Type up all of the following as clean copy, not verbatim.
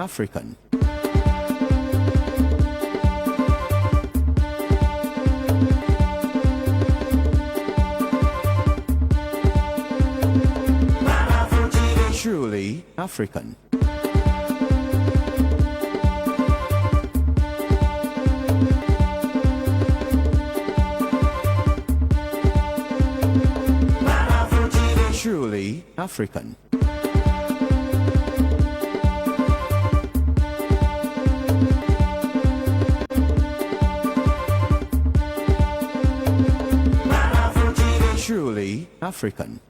African. Truly African. Truly African. Truly African.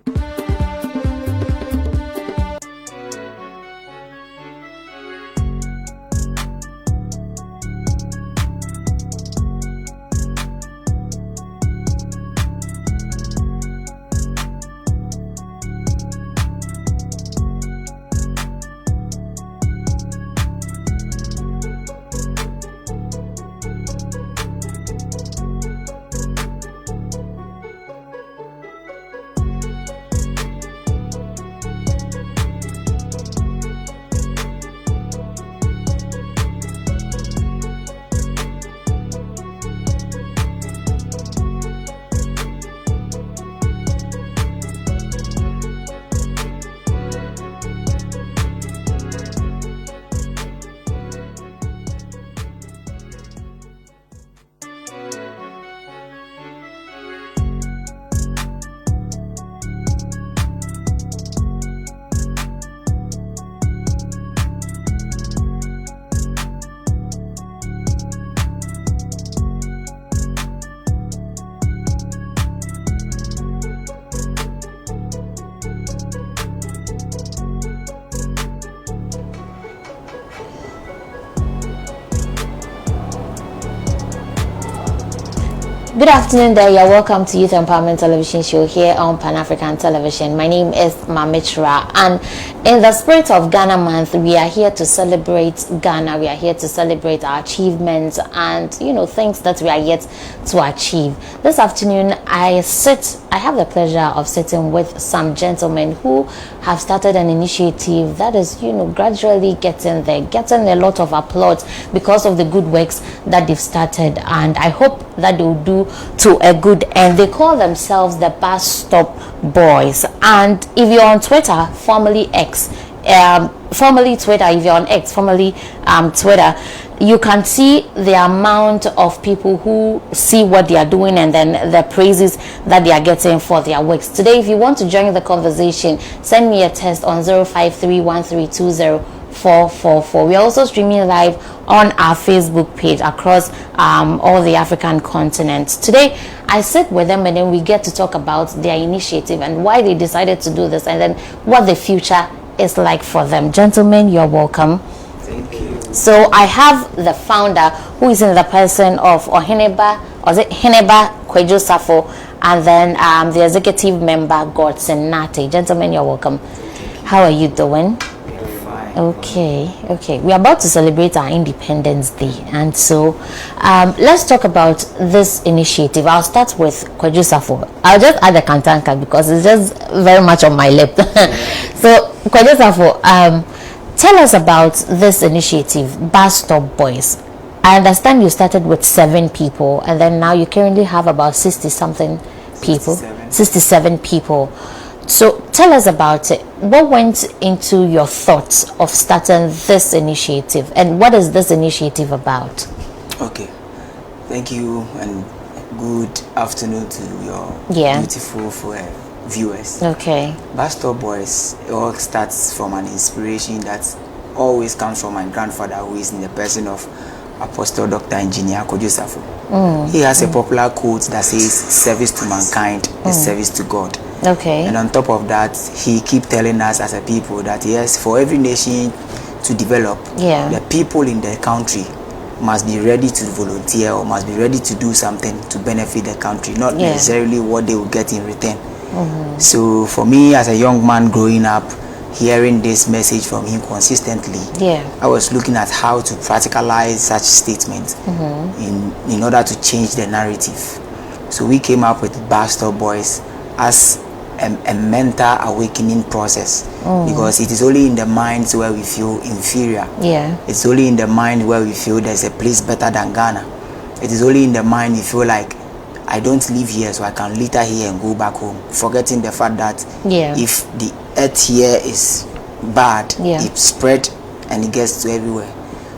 Good afternoon there, you're welcome to Youth Empowerment Television Show here on Pan-African Television. My name is Mamitra, and in the spirit of Ghana Month, we are here to celebrate Ghana. We are here to celebrate our achievements and, things that we are yet to achieve. This afternoon, I have the pleasure of sitting with some gentlemen who have started an initiative that is, gradually getting a lot of applause because of the good works that they've started, and I hope that they'll do to a good end. They call themselves the Bus Stop Boys, and if you're on Twitter, formerly X, formerly Twitter, if you're on X, formerly Twitter, you can see the amount of people who see what they are doing and then the praises that they are getting for their works. Today, if you want to join the conversation, send me a text on 05313204444. We are also streaming live on our Facebook page across all the African continents. Today, I sit with them and then we get to talk about their initiative and why they decided to do this and then what the future is like for them. Gentlemen, you're welcome. Thank you. So I have the founder, who is in the person of Heneba Kwadwo Safo, and then the executive member, Godson Nate. Gentlemen, you're welcome. How are you doing? Okay. We are about to celebrate our Independence Day, and so let's talk about this initiative. I'll start with Kwadwo Safo. I'll just add the Kantanka because it's just very much on my lip. So Kwadwo Safo, tell us about this initiative, Bus Stop Boys. I understand you started with 7 people, and then now you currently have about 60-something people, 67 people. So tell us about it. What went into your thoughts of starting this initiative, and what is this initiative about? Okay, thank you, and good afternoon to your beautiful viewers. Okay. Bus Stop Boys, it all starts from an inspiration that always comes from my grandfather, who is in the person of Apostle Dr. Engineer Kwadwo Safo. He has a popular quote that says, "Service to mankind is service to God." Okay. And on top of that, he keep telling us as a people that yes, for every nation to develop, the people in the country must be ready to volunteer or must be ready to do something to benefit the country, not necessarily what they will get in return. So for me, as a young man growing up, hearing this message from him consistently, I was looking at how to practicalize such statements in order to change the narrative. So we came up with Bus Stop Boys as a mental awakening process, because it is only in the minds where we feel inferior. Yeah. It's only in the mind where we feel there's a place better than Ghana. It is only in the mind we feel like I don't live here, so I can litter here and go back home, forgetting the fact that if the earth here is bad, it spread and it gets to everywhere.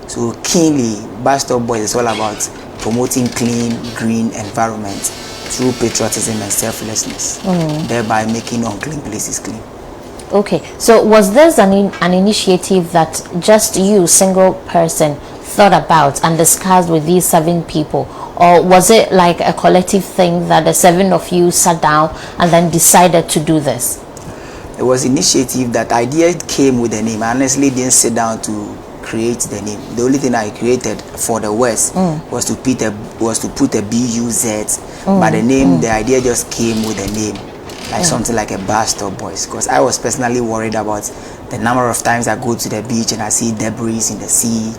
So keenly, Bus Stop Boys is all about promoting clean, green environment through patriotism and selflessness, thereby making unclean places clean. Okay, so was this an initiative that just you, single person, thought about and discussed with these 7 people, or was it like a collective thing that the 7 of you sat down and then decided to do this? It was initiative. That idea came with the name. I honestly didn't sit down to create the name. The only thing I created for the West was to put a BUZ, but the name, the idea just came with the name, like something like a Bus Stop Boys, because I was personally worried about the number of times I go to the beach and I see debris in the sea,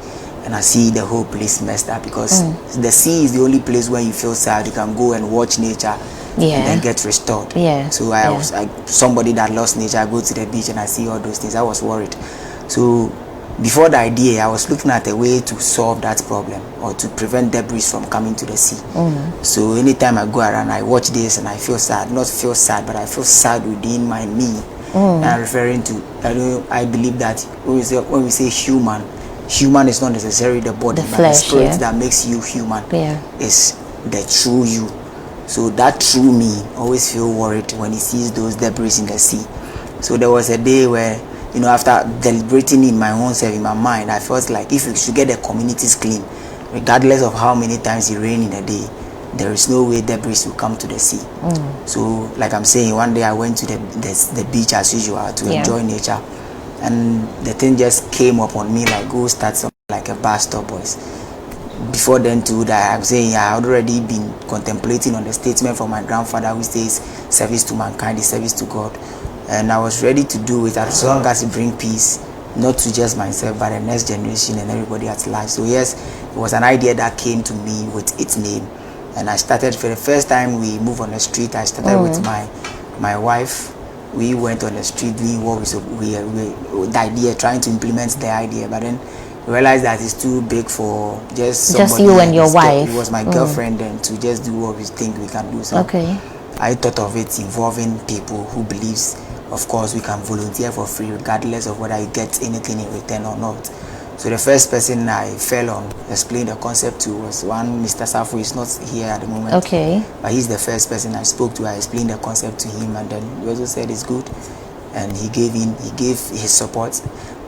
and I see the whole place messed up, because the sea is the only place where you feel sad. You can go and watch nature and then get restored. So I was somebody that loves nature. I go to the beach and I see all those things. I was worried. So before the idea, I was looking at a way to solve that problem, or to prevent debris from coming to the sea. So anytime I go around, I watch this and I feel sad. Not feel sad, but I feel sad within my me. And I'm referring to, I believe that when we say human is not necessarily the body, but the spirit that makes you human is the true you. So that true me always feel worried when he sees those debris in the sea. So there was a day where, after deliberating in my own self, in my mind, I felt like if we should get the communities clean, regardless of how many times it rains in a day, there is no way debris will come to the sea. So like I'm saying, one day I went to the beach as usual to enjoy nature, and the thing just came upon me like, go start something like a Bus Stop Boys. Before then too, that I'm saying, I had already been contemplating on the statement from my grandfather who says service to mankind is service to God, and I was ready to do it as long as it brings peace, not to just myself but the next generation and everybody at large. So yes, it was an idea that came to me with its name, and I started. For the first time we moved on the street, I started with my wife. We went on the street doing what the idea, trying to implement the idea, but then realized that it's too big for just you and your wife. It was my girlfriend, and to just do what we think we can do. So I thought of it involving people who believes, of course, we can volunteer for free regardless of whether you get anything in return or not. So the first person I fell on, explained the concept to, was one Mr. Safu. He's not here at the moment. But he's the first person I spoke to. I explained the concept to him, and then he also said it's good, and he gave his support.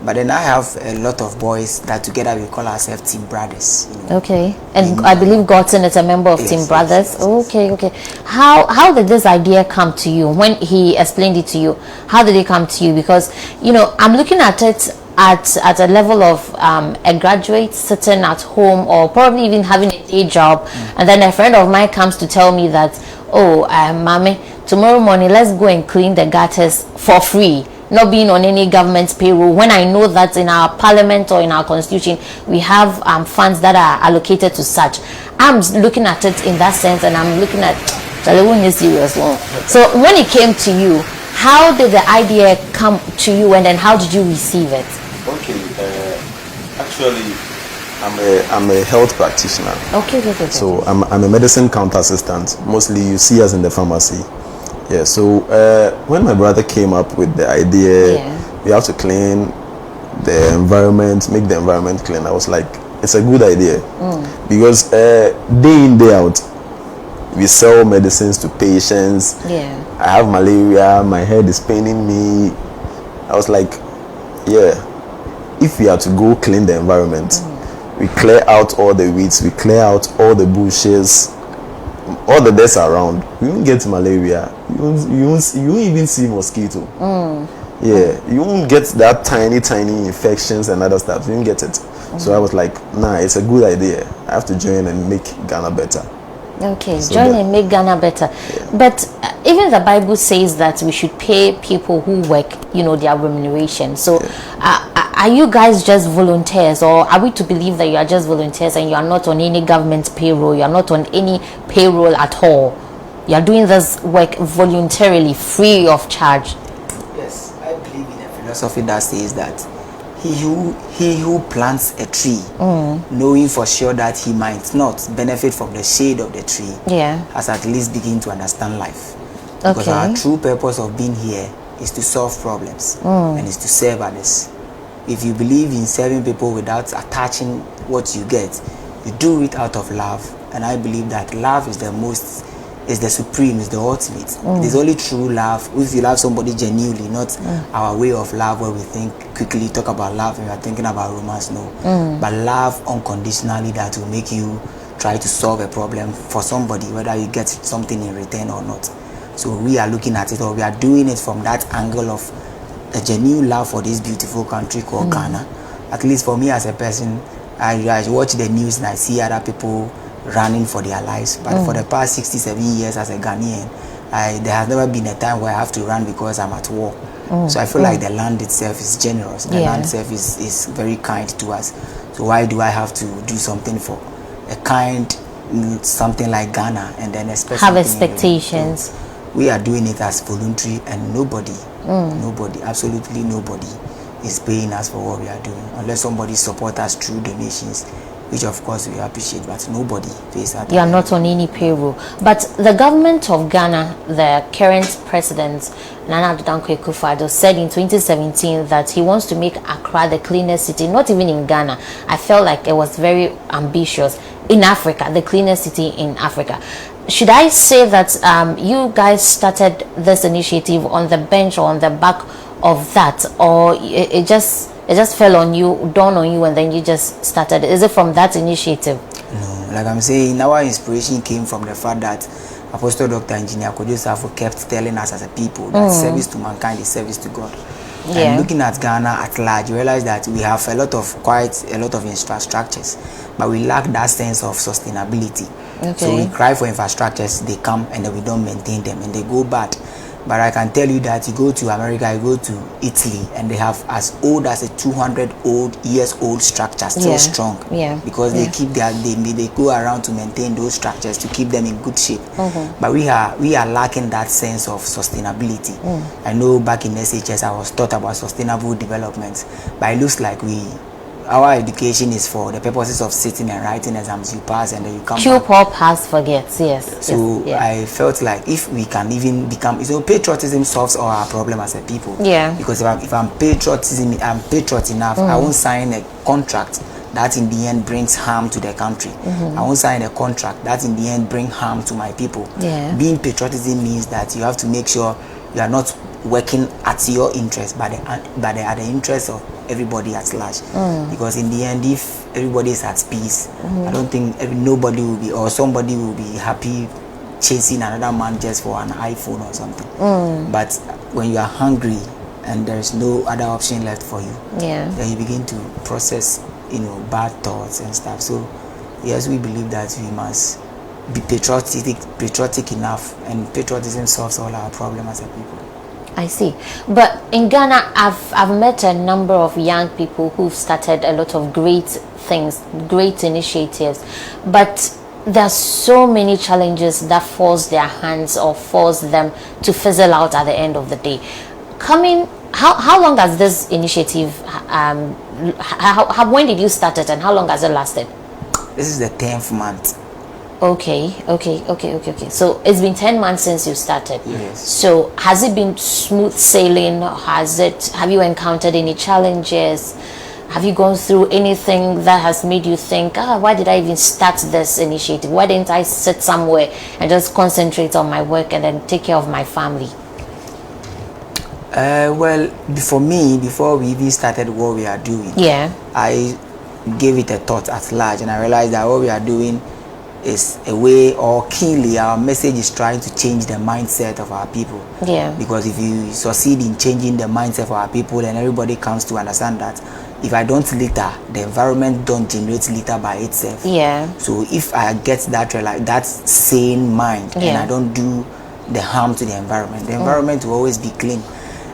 But then I have a lot of boys that together we call ourselves Team Brothers. And I believe Gordon is a member of Team Brothers. Yes. How did this idea come to you? When he explained it to you, how did it come to you? Because I'm looking at it at a level of a graduate sitting at home, or probably even having a day job, and then a friend of mine comes to tell me that, mommy, tomorrow morning let's go and clean the gutters for free, not being on any government payroll, when I know that in our parliament or in our constitution we have funds that are allocated to such. I'm looking at it in that sense, and I'm looking at is serious. So when it came to you, how did the idea come to you, and then how did you receive it? Actually, I'm a health practitioner. So I'm a medicine counter assistant. Mostly you see us in the pharmacy. So when my brother came up with the idea, we have to clean the environment, make the environment clean, I was like, it's a good idea. Because day in, day out, we sell medicines to patients. I have malaria, my head is paining me. I was like, if we are to go clean the environment, we clear out all the weeds, we clear out all the bushes, all the dust around, you won't get malaria, you won't even see mosquito. You won't get that tiny infections and other stuff, you won't get it. So I was like, nah, it's a good idea, I have to join and make Ghana better. So join and make Ghana better. But even the Bible says that we should pay people who work, their remuneration. So are you guys just volunteers, or are we to believe that you are just volunteers and you are not on any government payroll, you are not on any payroll at all? You are doing this work voluntarily, free of charge. Yes, I believe in a philosophy that says that he who plants a tree, knowing for sure that he might not benefit from the shade of the tree, has at least begun to understand life. Because our true purpose of being here is to solve problems and is to serve others. If you believe in serving people without attaching what you get, you do it out of love. And I believe that love is the supreme, is the ultimate. It is only true love if you love somebody genuinely, not our way of love where we think quickly, talk about love and we are thinking about romance, no. But love unconditionally that will make you try to solve a problem for somebody, whether you get something in return or not. So we are looking at it, or we are doing it from that angle of a genuine love for this beautiful country called Ghana. At least for me as a person, I watch the news and I see other people running for their lives. But for the past 67 years as a Ghanaian, there has never been a time where I have to run because I'm at war. So I feel like the land itself is generous. The land itself is very kind to us. So why do I have to do something for a kind, something like Ghana, and then expect have expectations? We are doing it as voluntary, and nobody, absolutely nobody is paying us for what we are doing, unless somebody support us through donations, which of course we appreciate, but nobody pays us. You are not on any payroll. But the government of Ghana, the current president, Nana Addo Dankwa Akufo-Addo, said in 2017 that he wants to make Accra the cleanest city, not even in Ghana. I felt like it was very ambitious. In Africa, the cleanest city in Africa. Should I say that you guys started this initiative on the bench or on the back of that, or it just fell on you, dawned on you, and then you just started? Is it from that initiative? No, like I'm saying, our inspiration came from the fact that Apostle Dr. Engineer Kojo Sarfo kept telling us as a people that service to mankind is service to God. And looking at Ghana at large, you realize that we have quite a lot of infrastructures, but we lack that sense of sustainability. So we cry for infrastructures, they come and then we don't maintain them and they go bad. But I can tell you that you go to America, you go to Italy, and they have as old as a 200 years old structure, still strong. Because they keep they go around to maintain those structures to keep them in good shape. But we are lacking that sense of sustainability. I know back in SHS I was taught about sustainable development, but it looks like our education is for the purposes of sitting and writing exams. You pass and then you come back. Pass, forgets, yes. So I felt like if we can even become, patriotism solves all our problem as a people. Because if I'm patriot enough, I won't sign a contract that in the end brings harm to the country. I won't sign a contract that in the end brings harm to my people. Being patriotism means that you have to make sure you are not working at your interest, but at the interest of everybody at large. Because in the end, if everybody is at peace, I don't think nobody will be, or somebody will be happy chasing another man just for an iPhone or something. But when you are hungry and there is no other option left for you, then you begin to process bad thoughts and stuff. So yes, we believe that we must be patriotic enough, and patriotism solves all our problems as a people. I see. But in Ghana, I've met a number of young people who've started a lot of great things, great initiatives, but there are so many challenges that force their hands or force them to fizzle out at the end of the day. How long has this initiative, when did you start it, and how long has it lasted? This is the 10th month. Okay. So it's been 10 months since you started. Yes. So has it been smooth sailing? Have you encountered any challenges? Have you gone through anything that has made you think, why did I even start this initiative? Why didn't I sit somewhere and just concentrate on my work and then take care of my family? Well, before we even started what we are doing, I gave it a thought at large, and I realized that what we are doing is a way, or keenly our message is trying to change the mindset of our people. Because if you succeed in changing the mindset of our people, then everybody comes to understand that if I don't litter, the environment don't generate litter by itself. So if I get that sane mind, and I don't do the harm to the environment will always be clean.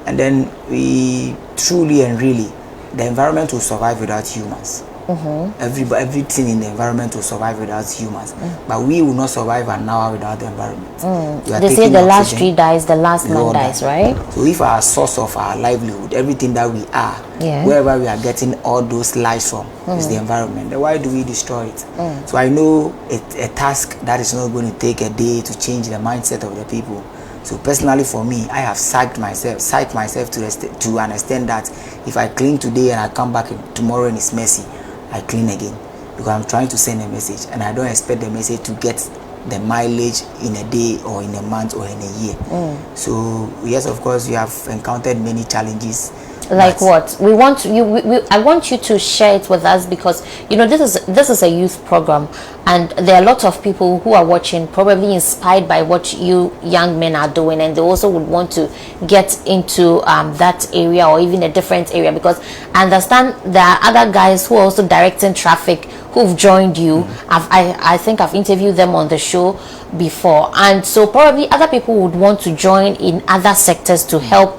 And then we truly and really, the environment will survive without humans. Everything in the environment will survive without humans, but we will not survive an hour without the environment. They say the last tree dies, the last man dies, right? So if our source of our livelihood, everything that we are, wherever we are getting all those lives from, is the environment, then why do we destroy it? So I know a task that is not going to take a day to change the mindset of the people. So personally for me, I have psyched myself to understand that if I clean today and I come back tomorrow and it's messy, I clean again, because I'm trying to send a message, and I don't expect the message to get the mileage in a day or in a month or in a year. So yes, of course, we have encountered many challenges. Like what? We want you. I want you to share it with us, because this is a youth program, and there are lots of people who are watching, probably inspired by what you young men are doing, and they also would want to get into that area or even a different area, because I understand there are other guys who are also directing traffic who've joined you. I think I've interviewed them on the show before, and so probably other people would want to join in other sectors to help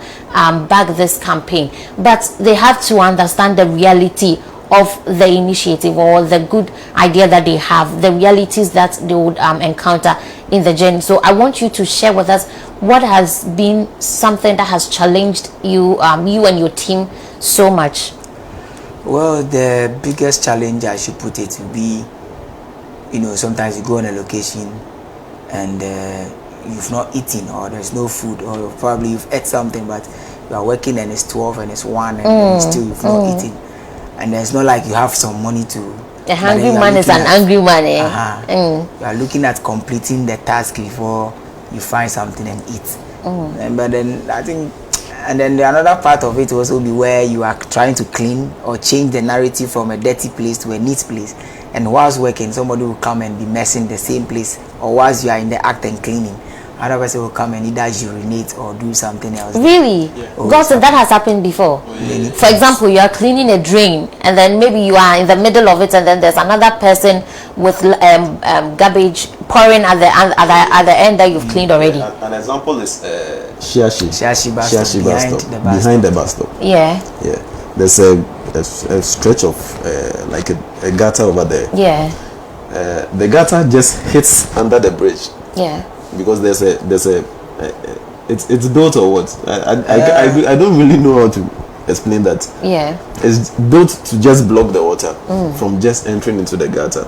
back this campaign, but they have to understand the reality of the initiative or the good idea that they have, the realities that they would encounter in the journey. So I want you to share with us what has been something that has challenged you, you and your team so much. Well, the biggest challenge, I should put it, would be, sometimes you go on a location and you've not eaten, or there's no food, or probably you've ate something, but you are working and it's 12 and it's 1 and still you've not eaten, and it's not like you have some money to. A hungry man is an angry man. You are looking at completing the task before you find something and eat. But then I think, and then another part of it will also be where you are trying to clean or change the narrative from a dirty place to a neat place, and whilst working, somebody will come and be messing the same place, or whilst you are in the act and cleaning, another person will come and either urinate or do something else. Really? Godson, that has happened before. For example, you are cleaning a drain, and then maybe you are in the middle of it, and then there's another person with garbage pouring at the end that you've cleaned already. An example is Shiashi bus stop, behind the bus stop. Yeah. There's a stretch of like a gutter over there. The gutter just hits under the bridge. Because there's a it's built or what? I don't really know how to explain that. It's built to just block the water from just entering into the gutter.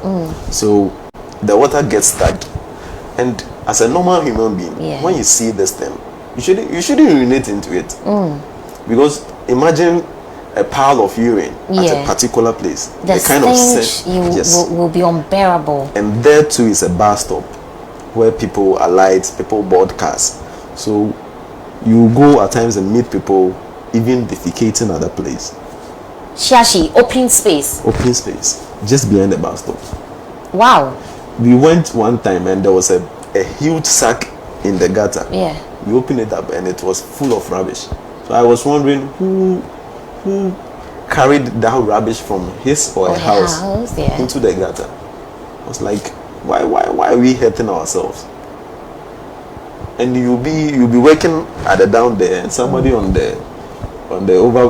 So the water gets stuck, and as a normal human being, when you see this thing, you shouldn't urinate into it, because imagine a pile of urine at a particular place. The kind of scent will be unbearable. And there too is a bus stop where people alight, people board cars. So you go at times and meet people even defecating at the place. Shiashi, open space, just behind the bus stop. Wow. We went one time and there was a huge sack in the gutter. We opened it up and it was full of rubbish. So I was wondering who carried that rubbish from his or her house into the gutter. I was like, why are we hurting ourselves? And you'll be working at the down there, and somebody on the over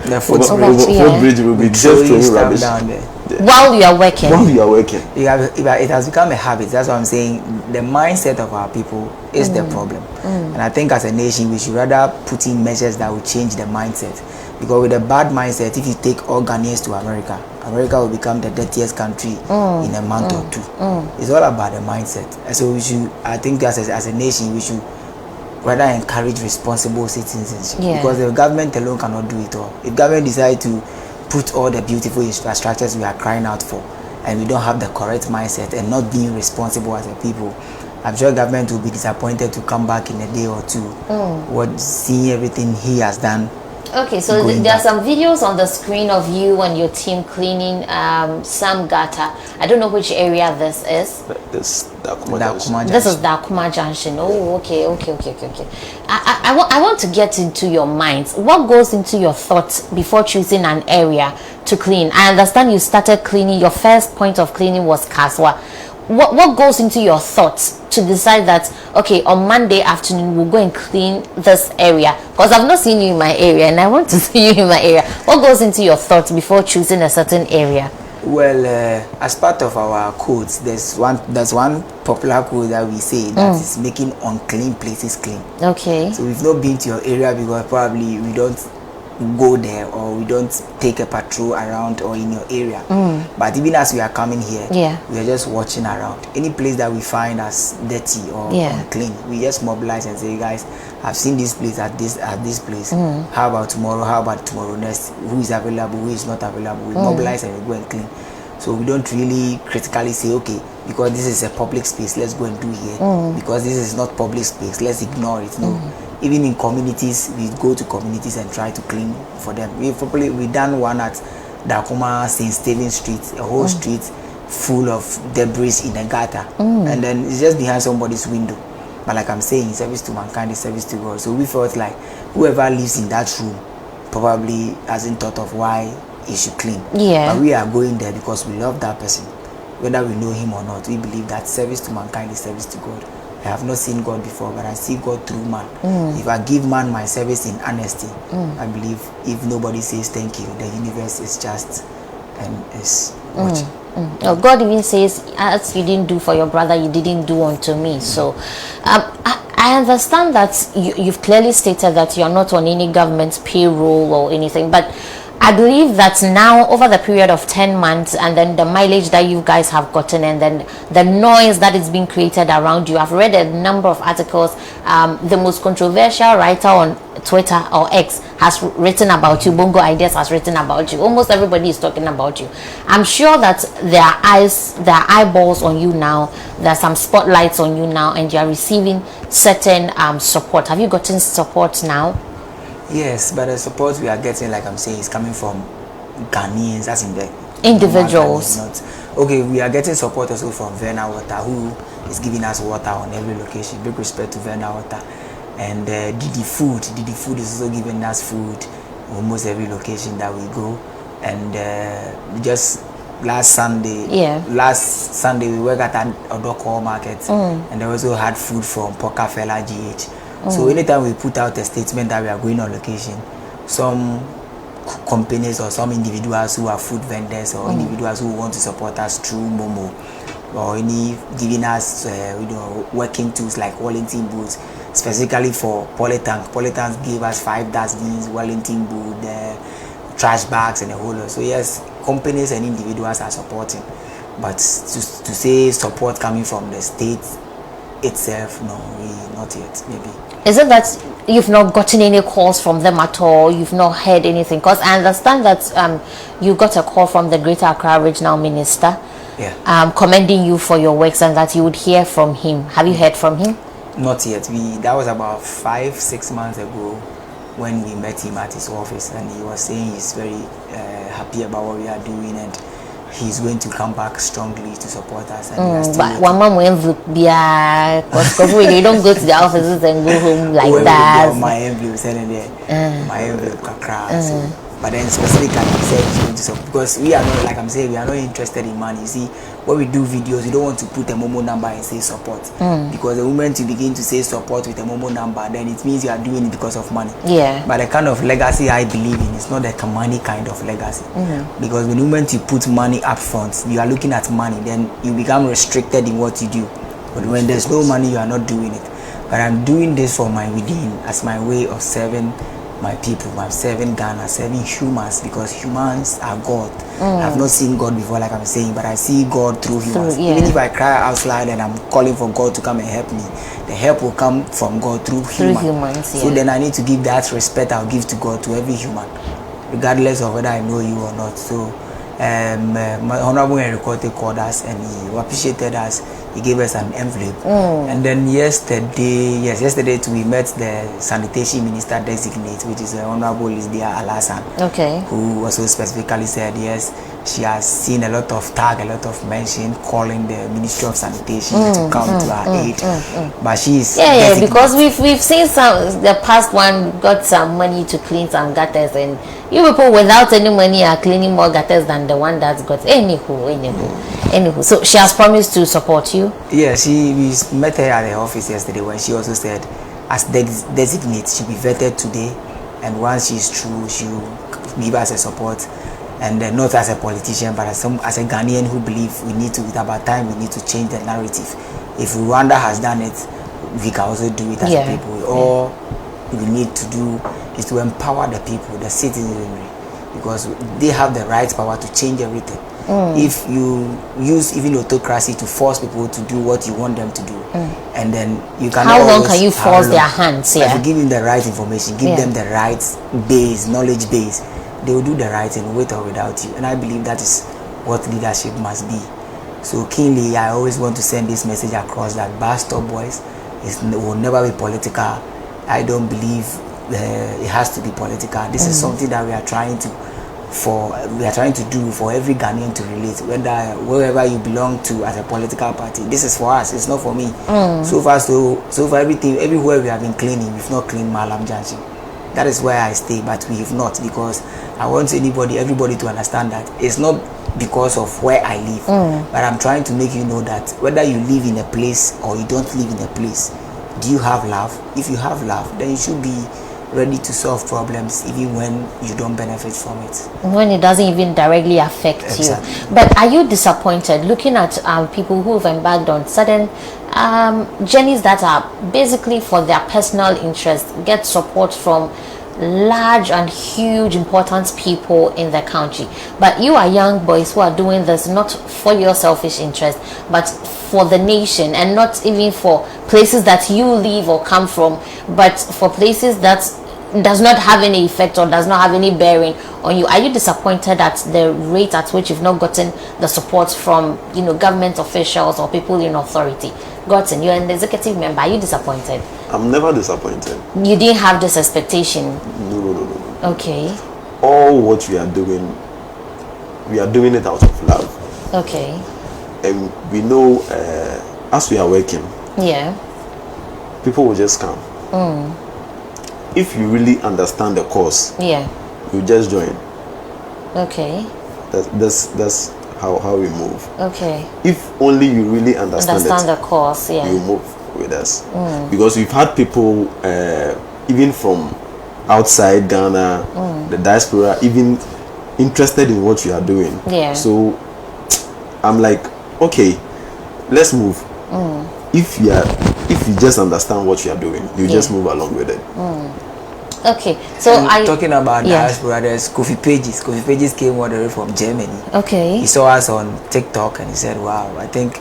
the footbridge will be just throwing rubbish down there. While you are working. It has become a habit. That's what I'm saying. The mindset of our people is the problem. And I think as a nation, we should rather put in measures that will change the mindset. Because with a bad mindset, if you take all Ghanaians to America will become the dirtiest country in a month or two. It's all about the mindset. And so we should, I think as a nation, we should rather encourage responsible citizenship. Because the government alone cannot do it all. If government decide to put all the beautiful infrastructures we are crying out for, and we don't have the correct mindset and not being responsible as a people, I'm sure government will be disappointed to come back in a day or two, seeing everything he has done. Okay, so there are some videos on the screen of you and your team cleaning some gutter. I don't know which area this is. This Dakuma This is Dakuma Junction. Oh, okay. I want to get into your minds. What goes into your thoughts before choosing an area to clean? I understand you started cleaning. Your first point of cleaning was Kaswa. What goes into your thoughts to decide that, okay, on Monday afternoon we'll go and clean this area? Because I've not seen you in my area and I want to see you in my area. What goes into your thoughts before choosing a certain area? Well, as part of our codes, there's one popular code that we say that is making unclean places clean. Okay. So we've not been to your area because probably we don't go there or we don't take a patrol around or in your area. But even as we are coming here, we are just watching around. Any place that we find as dirty or unclean, we just mobilize and say, guys, I've seen this place at this place. How about tomorrow? How about tomorrow next? Who is available? Who is not available? We mobilize and we go and clean. So we don't really critically say, okay, because this is a public space, let's go and do here. Because this is not public space, let's ignore it. No. Even in communities, we go to communities and try to clean for them. We done one at Dakuma St. Stephen Street, a whole street full of debris in a gutter. And then it's just behind somebody's window. But like I'm saying, service to mankind is service to God. So we felt like whoever lives in that room probably hasn't thought of why he should clean. But we are going there because we love that person. Whether we know him or not, we believe that service to mankind is service to God. I have not seen God before, but I see God through man. If I give man my service in honesty, I believe if nobody says thank you, the universe is just and is watching. God even says, as you didn't do for your brother, you didn't do unto me. So I understand that you've clearly stated that you're not on any government payroll or anything, but I believe that now over the period of 10 months and then the mileage that you guys have gotten and then the noise that is being created around you, I've read a number of articles. The most controversial writer on Twitter or X has written about you. Bongo Ideas has written about you. Almost everybody is talking about you. I'm sure that there are eyeballs on you now. There are some spotlights on you now and you're receiving certain support. Have you gotten support now? Yes, but the support we are getting, like I'm saying, is coming from Ghanaians, as in the individuals. Okay, we are getting support also from Verna Water, who is giving us water on every location. Big respect to Verna Water. And Didi Food is also giving us food almost every location that we go. And just last Sunday we work at an Odoko market, and they also had food from Pocafella GH. So anytime we put out a statement that we are going on location, some companies or some individuals who are food vendors or individuals who want to support us through Momo or any giving us working tools like Wellington boots specifically for Polytank. Polytank gave us 5 dustbins, Wellington boot, trash bags and a whole lot. So yes, companies and individuals are supporting, but to say support coming from the state itself, no, not yet. Maybe. Is it that you've not gotten any calls from them at all? You've not heard anything? Because I understand that you got a call from the Greater Accra Regional Minister, commending you for your works and that you would hear from him. Have you heard from him? Not yet. That was about 5-6 months ago when we met him at his office, and he was saying he's very happy about what we are doing and he's going to come back strongly to support us. And but one mom will be because they don't go to the offices and go home like that. My envelope selling there, my envelope kakra. So, but then specifically he said he's going to support because we are not, like I'm saying, we are not interested in money. You see, when we do videos, we don't want to put a Momo number and say support, because the moment you begin to say support with a Momo number, then it means you are doing it because of money. But the kind of legacy I believe in is not the money kind of legacy, because the moment you put money up front, you are looking at money, then you become restricted in what you do. But when there's no money, you are not doing it. But I'm doing this for my within as my way of serving my people. I'm serving Ghana, serving humans, because humans are God. I've not seen God before, like I'm saying, but I see God through humans. Even if I cry out loud and I'm calling for God to come and help me, the help will come from God through humans. So then I need to give that respect I'll give to God to every human, regardless of whether I know you or not. So my Honorable Henry Kote called us and he appreciated us. He gave us an envelope. And then yesterday too, we met the sanitation minister designate, which is the Honorable Lydia Alasan, who also specifically said yes, she has seen a lot of tag, a lot of mention calling the Ministry of Sanitation to come to her aid. But she's because we've seen the past one got some money to clean some gutters, and you people without any money are cleaning more gutters than the one that's got. Anywho, so she has promised to support you. Yeah, we met her at the office yesterday when she also said, as designate, she'll be vetted today, and once she's through, she'll give us a support. and not as a politician, but as a Ghanaian who believe we need to. It's about time we need to change the narrative. If Rwanda has done it, we can also do it as a people. All we need to do is to empower the people, the citizenry, because they have the right power to change everything. If you use even autocracy to force people to do what you want them to do, and then you can. How long can you force their hands? If you give them the right information, give them the right base, knowledge base, they will do the right thing with or without you. And I believe that is what leadership must be. So keenly, I always want to send this message across that Bus Stop Boys will never be political. I don't believe it has to be political. This is something that we are trying to do for every Ghanaian to relate, wherever you belong to as a political party. This is for us, it's not for me. So far everything, everywhere we have been cleaning, we've not cleaned Malam Junction. That is where I stay, but we have not, because I want everybody to understand that it's not because of where I live, but I'm trying to make you know that whether you live in a place or you don't live in a place, do you have love? If you have love, then you should be ready to solve problems even when you don't benefit from it, when it doesn't even directly affect you. But are you disappointed looking at people who have embarked on certain journeys that are basically for their personal interest, get support from large and huge important people in the country, but you are young boys who are doing this not for your selfish interest but for the nation, and not even for places that you live or come from, but for places that does not have any effect or does not have any bearing on you? Are you disappointed at the rate at which you've not gotten the support from government officials or people in authority? Gotten, you're an executive member. Are you disappointed? I'm never disappointed. You didn't have this expectation? No. Okay. All what we are doing it out of love. Okay. And we know as we are working, people will just come. If you really understand the cause, you just join. Okay. That's how we move. Okay. If only you really understand the cause, you move with us. Because we've had people even from outside Ghana, the diaspora, even interested in what you are doing. So I'm like, okay, let's move. If you just understand what you are doing, you just move along with it. Okay, so talking about diaspora, there's Kofi Pages. Kofi Pages came all the way from Germany. Okay. He saw us on TikTok and he said, wow, I think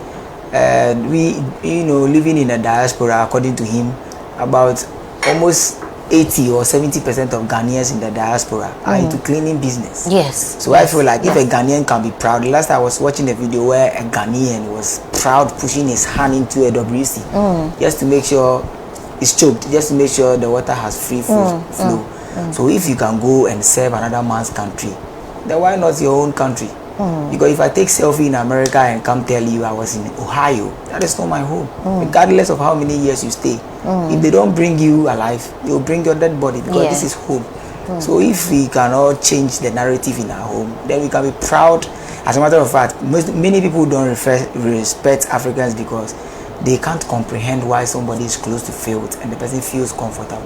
we living in a diaspora, according to him, about almost 80 or 70% of Ghanaians in the diaspora are into cleaning business. Yes. So I feel like if a Ghanaian can be proud. Last time I was watching a video where a Ghanaian was proud pushing his hand into a WC just to make sure it's choked, just to make sure the water has free flow. So if you can go and serve another man's country, then why not your own country? Because if I take selfie in America and come tell you I was in Ohio, that is not my home. Regardless of how many years you stay, if they don't bring you alive, they will bring your dead body, because this is home. So if we cannot change the narrative in our home, then we can be proud. As a matter of fact, many people don't respect Africans because they can't comprehend why somebody is close to field and the person feels comfortable.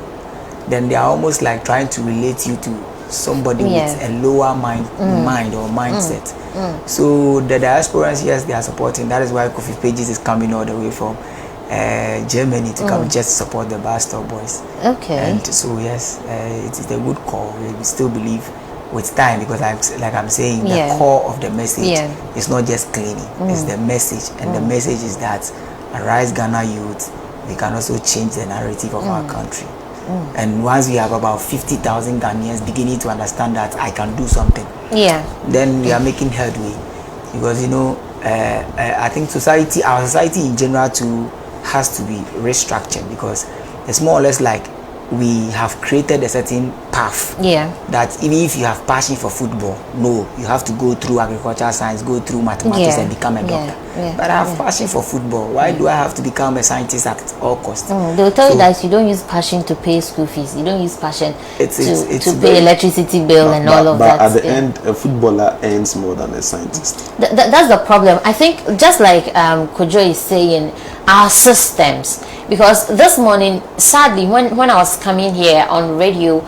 Then they are almost like trying to relate you to somebody with a lower mind or mindset. So the diasporans, yes, they are supporting. That is why Kofi Pages is coming all the way from Germany to come just support the Bus Stop Boys. Okay. And so yes, it is a good call. We still believe with time, because like I'm saying, the core of the message is not just cleaning, it's the message, and the message is that Arise Ghana Youth, we can also change the narrative of our country. And once we have about 50,000 Ghanaians beginning to understand that I can do something, then we are making headway. Because I think our society in general too has to be restructured, because it's more or less like we have created a certain path that even if you have passion for football, no, you have to go through agricultural science, go through mathematics and become a doctor. But I have passion for football. Why do I have to become a scientist at all costs? They'll tell you that you don't use passion to pay school fees. You don't use passion to pay electricity bill and all of that. But at the end, a footballer earns more than a scientist. That's the problem. I think just like Kojo is saying, our systems, because this morning, sadly, when I was coming here on radio,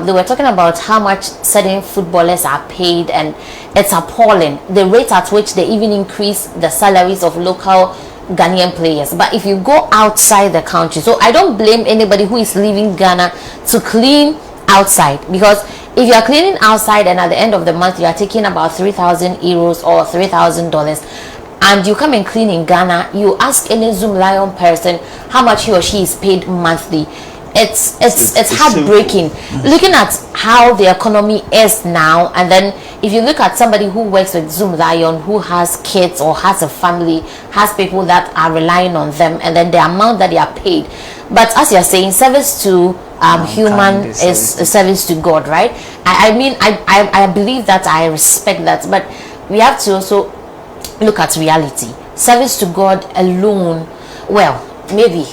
they were talking about how much certain footballers are paid, and it's appalling the rate at which they even increase the salaries of local Ghanaian players. But if you go outside the country, so I don't blame anybody who is leaving Ghana to clean outside, because if you are cleaning outside and at the end of the month you are taking about 3,000 euros or $3,000, and you come and clean in Ghana, you ask any Zoom Lion person how much he or she is paid monthly. It's heartbreaking. Looking at how the economy is now, and then if you look at somebody who works with Zoom Lion, who has kids or has a family, has people that are relying on them, and then the amount that they are paid. But as you're saying, service to human is service to God, right? I believe that, I respect that, but we have to also look at reality. Service to God alone, well, maybe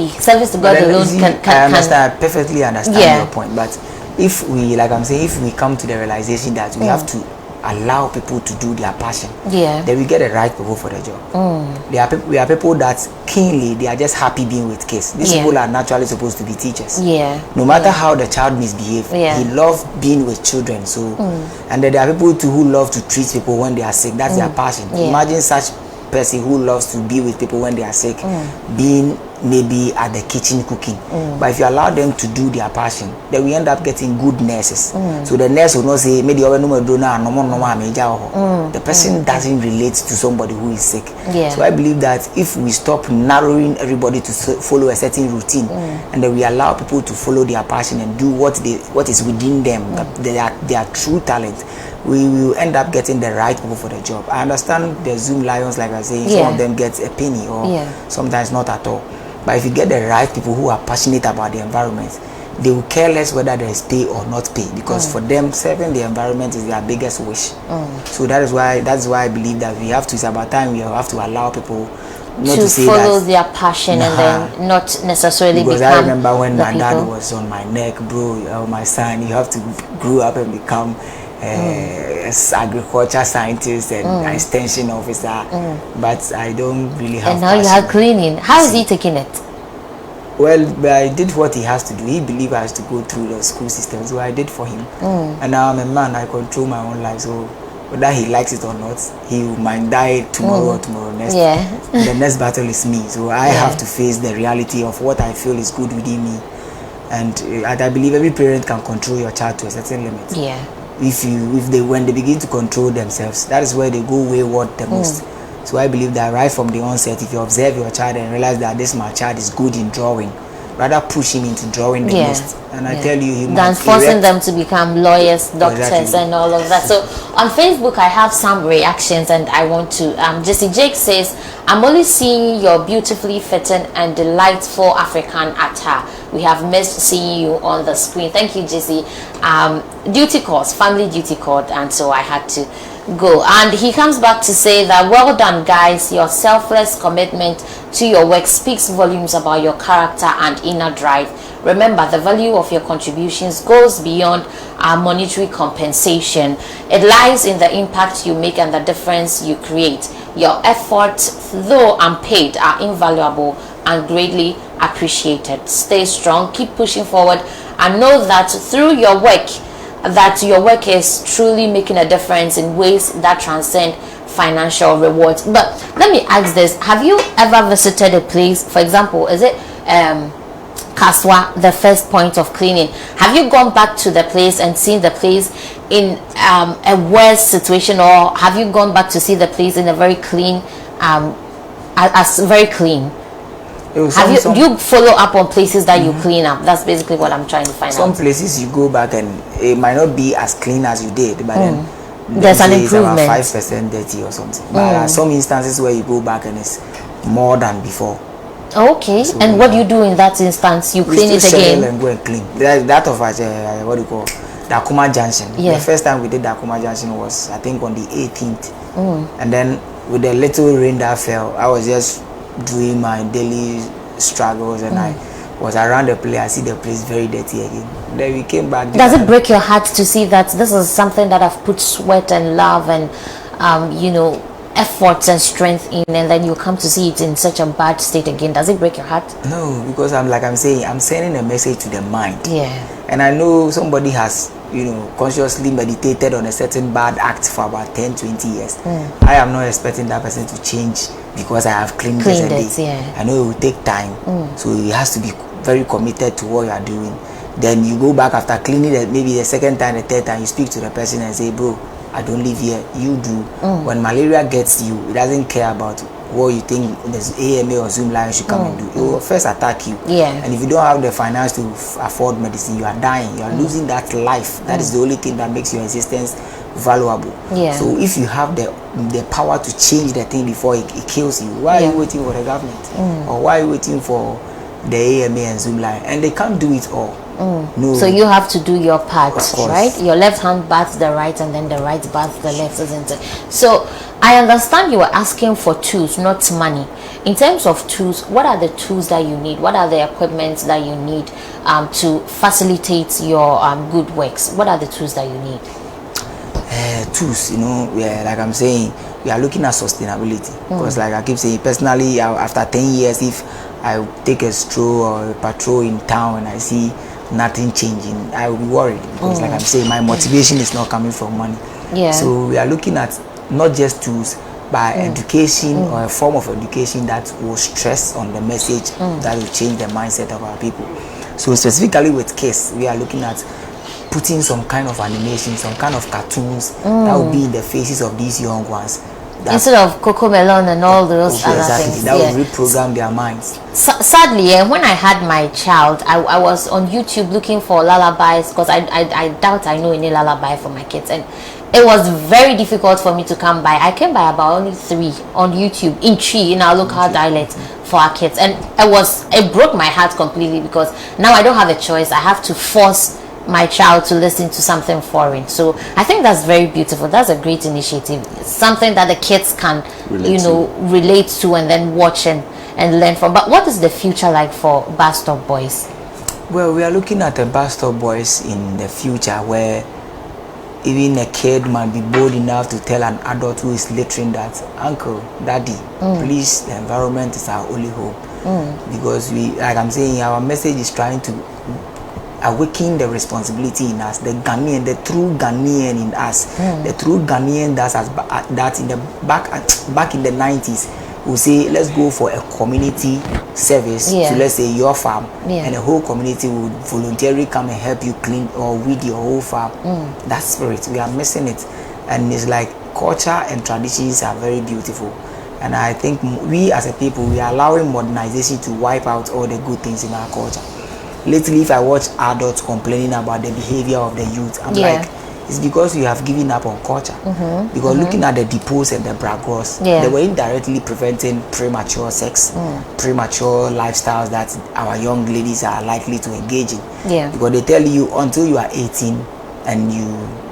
service to God alone I perfectly understand your point, but if we, like I'm saying, if we come to the realization that we have to allow people to do their passion, then we get the right people for the job. We are people that keenly, they are just happy being with kids. These people are naturally supposed to be teachers. No matter how the child misbehaves, he loves being with children. So and then there are people too who love to treat people when they are sick. That's their passion. Imagine such person who loves to be with people when they are sick, being maybe at the kitchen cooking. But if you allow them to do their passion, then we end up getting good nurses. So the nurse will not say, maybe the person doesn't relate to somebody who is sick. So I believe that if we stop narrowing everybody to follow a certain routine, and then we allow people to follow their passion and do what is within them, their true talent, we will end up getting the right people for the job. I understand the Zoom Lions, like I say, some of them get a penny or sometimes not at all. But if you get the right people who are passionate about the environment, they will care less whether there is pay or not pay, because for them, serving the environment is their biggest wish. So that's why I believe that it's about time we have to allow people not to say follow their passion and then not necessarily because I remember when my dad was on my neck, bro, my son, you have to grow up and become agriculture scientist and extension officer, but I don't really have. And now you are cleaning. How is he taking it? Well, I did what he has to do. He believed I has to go through the school system, so I did for him. And now I'm a man. I control my own life. So whether he likes it or not, he might die tomorrow or tomorrow next. The next battle is me. So I have to face the reality of what I feel is good within me. And I believe every parent can control your child to a certain limit. When they begin to control themselves, that is where they go wayward the most. So I believe that right from the onset, if you observe your child and realize that my child is good in drawing, rather push him into drawing the most. And I tell you, he than forcing them to become lawyers, doctors, and all of that. So on Facebook, I have some reactions, and I want to. Jesse Jake says, "I'm only seeing your beautifully fitting and delightful African attire. We have missed seeing you on the screen." Thank you, Jesse. Duty calls, family duty called, and so I had to go. And he comes back to say that, "Well done, guys. Your selfless commitment to your work speaks volumes about your character and inner drive. Remember, the value of your contributions goes beyond our monetary compensation. It lies in the impact you make and the difference you create. Your efforts, though unpaid, are invaluable and greatly appreciated. Stay strong, keep pushing forward, and know that through your work, your work is truly making a difference in ways that transcend financial rewards." But let me ask this: have you ever visited a place, for example, is it Kaswa, the first point of cleaning? Have you gone back to the place and seen the place in a worse situation, or have you gone back to see the place in a very clean, as very clean? Do you follow up on places that you clean up? That's basically what I'm trying to find out. Some places you go back and it might not be as clean as you did, but then there's an improvement. About 5% dirty or something. But there are some instances where you go back and it's more than before. Okay, so and what do you do in that instance? You clean it again? And go and clean. That of what do you call Dakuma Junction. The first time we did Dakuma Junction was, I think, on the 18th. And then with the little rain that fell, I was just doing my daily struggles, and I was around the place. I see the place very dirty again. Then we came back. Does it break your heart to see that this is something that I've put sweat and love and efforts and strength in, and then you come to see it in such a bad state again? Does it break your heart? No, because I'm saying, I'm sending a message to the mind. Yeah. And I know somebody has, consciously meditated on a certain bad act for about 10, 20 years. I am not expecting that person to change because I have cleaned it. Yeah. I know it will take time. So he has to be very committed to what you are doing. Then you go back after cleaning it, maybe the second time, the third time, you speak to the person and say, bro, I don't live here, you do. When malaria gets you, it doesn't care about what you think there's AMA or Zoom Lion should come and do. It will first attack you. Yeah. And if you don't have the finance to afford medicine, you are dying. You are losing that life. That is the only thing that makes your existence valuable. Yeah. So if you have the power to change the thing before it kills you, why are you waiting for the government? Or why are you waiting for the AMA and Zoom Lion? And they can't do it all. No. So you have to do your part, Of course. right? Your left hand bats the right, and then the right bats the left, isn't it? So I understand you were asking for tools, not money. In terms of tools, what are the tools that you need? What are the equipment that you need to facilitate your good works? What are the tools that you need? Tools, like I'm saying, we are looking at sustainability. Because like I keep saying, personally, after 10 years, if I take a stroll or a patrol in town and I see nothing changing, I will be worried. Because like I'm saying, my motivation is not coming from money. Yeah. So we are looking at not just tools, but education or a form of education that will stress on the message that will change the mindset of our people. So specifically with kids, we are looking at putting some kind of animation, some kind of cartoons that will be in the faces of these young ones. Instead of Cocomelon and all those other things. That will reprogram their minds. Sadly, when I had my child, I was on YouTube looking for lullabies, because I doubt I know any lullaby for my kids, and it was very difficult for me to come by. I came by about only 3 on YouTube in Chi, in our local dialect, for our kids, and it broke my heart completely, because now I don't have a choice. I have to force my child to listen to something foreign. So I think that's very beautiful. That's a great initiative. It's something that the kids can relate to and then watch and learn from. But what is the future like for Bus Stop Boys? Well, we are looking at a Bus Stop Boys in the future where even a kid might be bold enough to tell an adult who is littering that, uncle, daddy, please, the environment is our only hope. Because like I'm saying, our message is trying to awaken the responsibility in us, the Ghanaian, the true Ghanaian in us, the true Ghanaian that in the back in the 90s will say, let's go for a community service to, let's say, your farm, and the whole community will voluntarily come and help you clean or weed your whole farm. That spirit, we are missing it. And it's like culture and traditions are very beautiful. And I think we as a people, we are allowing modernization to wipe out all the good things in our culture. Lately, if I watch adults complaining about the behavior of the youth, I'm like, it's because you have given up on culture. Because looking at the depots and the bragos, they were indirectly preventing premature sex, premature lifestyles that our young ladies are likely to engage in. Because they tell you until you are 18 and you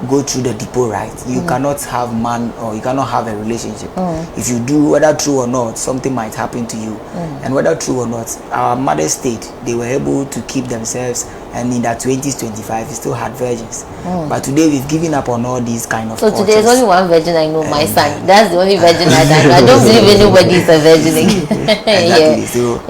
go through the depot, right, you cannot have man, or you cannot have a relationship. If you do, whether true or not, something might happen to you. And whether true or not, our mother state, they were able to keep themselves, and in their 20s, 25, they still had virgins. But today we've given up on all these kind of cultures. Today there's only one virgin I know, my son. That's the only virgin I know. I don't believe anybody is a virgin again. Exactly. So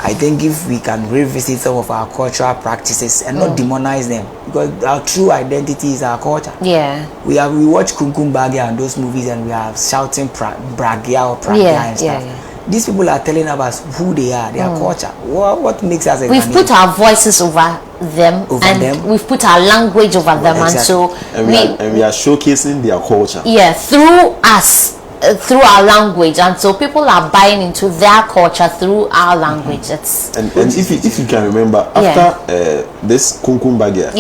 I think if we can revisit some of our cultural practices and not demonize them, because our true identity is our culture. We watch Kumkum Bagia and those movies, and we are shouting Bragia or Pragia and stuff. These people are telling us who they are, their culture. What makes us a We've Ghanaian? put our voices over them, we've put our language over them, and so we are showcasing their culture. Through us. Through our language, and so people are buying into their culture through our language. And if you can remember, after this Kumkum Bagia,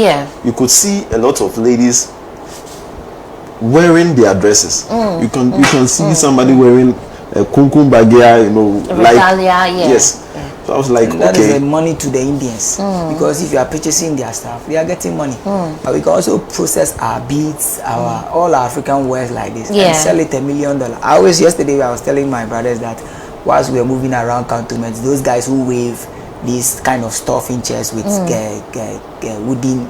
you could see a lot of ladies wearing their dresses. You can see somebody wearing a Kumkum Bagia, yes. So I was like, that is money to the Indians, because if you are purchasing their stuff, they are getting money. But we can also process our beads, all our African wares like this, and sell it $1 million. Yesterday I was telling my brothers that whilst we were moving around cantonments, those guys who wave these kind of stuffing chairs with wooden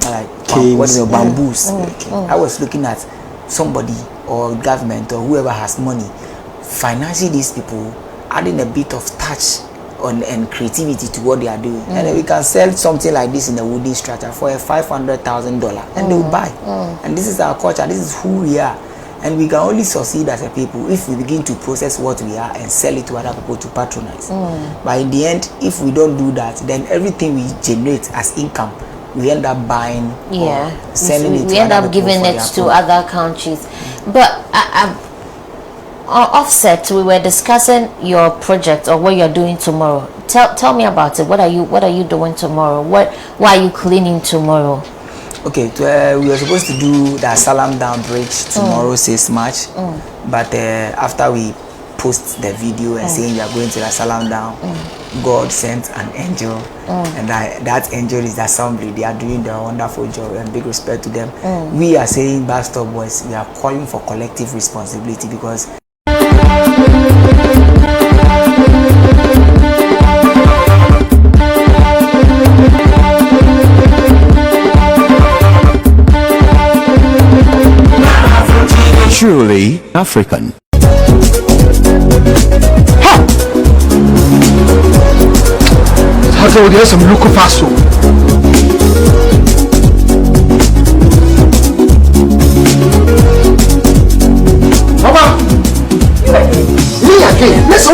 bamboos. I was looking at somebody or government or whoever has money financing these people, adding a bit of touch and creativity to what they are doing, and then we can sell something like this in a wooden structure for a $500,000, and they will buy. And this is our culture. This is who we are, and we can only succeed as a people if we begin to process what we are and sell it to other people to patronize. But in the end, if we don't do that, then everything we generate as income, we end up buying, or selling it. We end up giving it to other countries. But Offset, we were discussing your project or what you're doing tomorrow. Tell me about it. What are you doing tomorrow? Why are you cleaning tomorrow? Okay, we were supposed to do the Salam Down Bridge tomorrow, 6 March. But after we post the video and saying we are going to the Salam Down, God sent an angel, and that angel is the assembly. They are doing their wonderful job, and big respect to them. We are saying, Bastard Boys, we are calling for collective responsibility, because truly African. How there's some local faso. Mama, me again. Let's